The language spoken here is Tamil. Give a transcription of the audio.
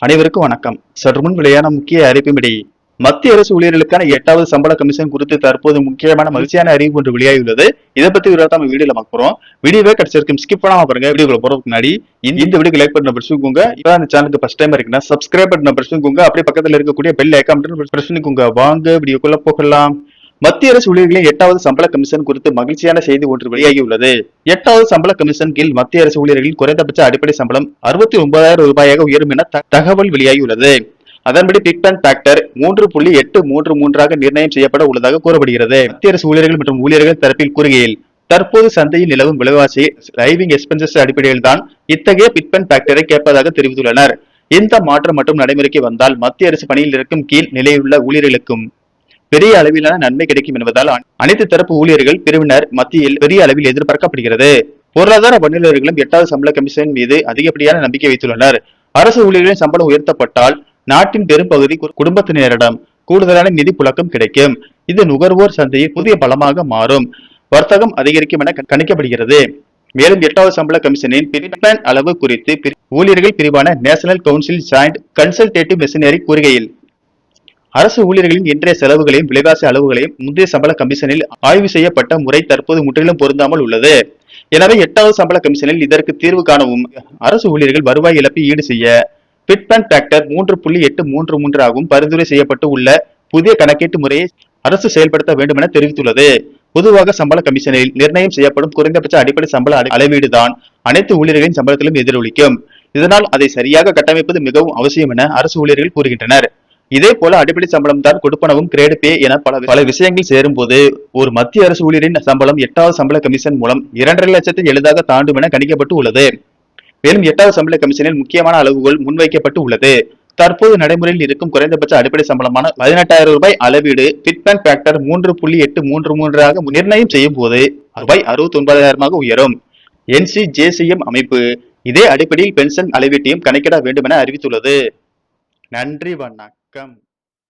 அனைவருக்கும் வணக்கம். சற்று முன் வெளியான முக்கிய அறிவிப்பின்படி மத்திய அரசு ஊழியர்களுக்கான 8வது சம்பள கமிஷன் குறித்து தற்போது முக்கியமான மகிழ்ச்சியான அறிவிப்பு ஒன்று வெளியாகியுள்ளது. இதை பத்தி நம்ம வீடியோல பார்க்க போறோம். வீடியோவே கிடைச்சிருக்கும், ஸ்கிப் பண்ணாம பாருங்க. வீடியோக்குள்ள போறதுக்கு முன்னாடி இந்த வீடியோக்கு லைக் பட்டன் பிரஸ் பண்ணிக்கோங்க. இப்போ அந்த சேனலுக்கு ஃபர்ஸ்ட் டைம் இருக்குன்னா சப்ஸ்கிரைப் பட்டன் பிரஸ் பண்ணிக்கோங்க. அப்படியே பக்கத்துல இருக்கக்கூடிய பெல் ஐகான் பிரஸ் பண்ணிக்கோங்க. வாங்க வீடியோக்குள்ள போகலாம். மத்திய அரசு ஊழியர்களின் 8வது சம்பள கமிஷன் குறித்து மகிழ்ச்சியான செய்தி ஒன்று வெளியாகியுள்ளது. 8வது சம்பள கமிஷன் கீழ் மத்திய அரசு ஊழியர்களின் குறைந்தபட்ச அடிப்படை சம்பளம் 69,000 ரூபாயாக உயரும் என தகவல் வெளியாகியுள்ளது. அதன்படி பிக் பேன் ஃபேக்டர் 3.833 நிர்ணயம் செய்யப்பட உள்ளதாக கூறப்படுகிறது. மத்திய அரசு ஊழியர்கள் மற்றும் ஊழியர்கள் தரப்பில் கூறுகையில், தற்போது சந்தையில் நிலவும் விலைவாசி லைவிங் எக்ஸ்பென்சஸ் அடிப்படையில் தான் இத்தகைய பிக் பேன் ஃபேக்டரை கேட்பதாக தெரிவித்துள்ளனர். இந்த மாற்றம் மற்றும் நடைமுறைக்கு வந்தால் மத்திய அரசு பணியில் இருக்கும் கீழ் நிலையுள்ள ஊழியர்களுக்கும் பெரிய அளவிலான நன்மை கிடைக்கும் என்பதால் அனைத்து தரப்பு ஊழியர்கள் பிரிவினர் மத்தியில் பெரிய அளவில் எதிர்பார்க்கப்படுகிறது. பொருளாதார வல்லுநர்களும் 8வது சம்பள கமிஷன் மீது அதிகப்படியான நம்பிக்கை வைத்துள்ளனர். அரசு ஊழியர்களின் சம்பளம் உயர்த்தப்பட்டால் நாட்டின் பெரும்பகுதி குடும்பத்தினரிடம் கூடுதலான நிதி புழக்கம் கிடைக்கும். இது நுகர்வோர் சந்தையில் புதிய பலமாக மாறும். வர்த்தகம் அதிகரிக்கும் என கணிக்கப்படுகிறது. மேலும் 8வது சம்பள கமிஷனின் பிளான் அளவு குறித்து ஊழியர்கள் பிரிவான national council joint consultative missionary கூறுகையில், அரசு ஊழியர்களின் இன்றைய செலவுகளையும் விலைவாசி அளவுகளையும் முந்தைய சம்பள கமிஷனில் ஆய்வு செய்யப்பட்ட முறை தற்போது முற்றிலும் பொருந்தாமல் உள்ளது. எனவே 8வது சம்பள கமிஷனில் இதற்கு தீர்வு காணவும் அரசு ஊழியர்கள் வருவாய் இழப்பை ஈடு செய்ய பிட் பேன் ஃபேக்டர் 3.833 ஆகவும் பரிந்துரை செய்யப்பட்டு உள்ள புதிய கணக்கீட்டு முறையை அரசு செயல்படுத்த வேண்டும் என தெரிவித்துள்ளது. பொதுவாக சம்பள கமிஷனில் நிர்ணயம் செய்யப்படும் குறைந்தபட்ச அடிப்படை சம்பள அளவீடுதான் அனைத்து ஊழியர்களின் சம்பளத்திலும் எதிரொலிக்கும். இதனால் அதை சரியாக கட்டமைப்பது மிகவும் அவசியம் என அரசு ஊழியர்கள் கூறுகின்றனர். இதே போல அடிப்படை சம்பளம் தான் கொடுப்பனவும் கிரேடு பே என பல விஷயங்கள் சேரும் போது ஒரு மத்திய அரசு ஊழியரின் சம்பளம் 8வது சம்பள கமிஷன் மூலம் 2.5 லட்சத்தை எளிதாக தாண்டும் என கணிக்கப்பட்டு உள்ளது. மேலும் 8வது சம்பள கமிஷனில் முக்கியமான அளவுகள் முன்வைக்கப்பட்டு உள்ளது. தற்போது நடைமுறையில் இருக்கும் குறைந்தபட்ச அடிப்படை சம்பளமான 18,000 ரூபாய் அளவீடு பிட் பேன் ஃபேக்டர் 3.833 நிர்ணயம் செய்யும் போது ரூபாய் 69,000 உயரும். NCJCM அமைப்பு இதே அடிப்படையில் பென்ஷன் அளவீட்டையும் கணக்கிட வேண்டும் என அறிவித்துள்ளது. நன்றி, வணக்கம்.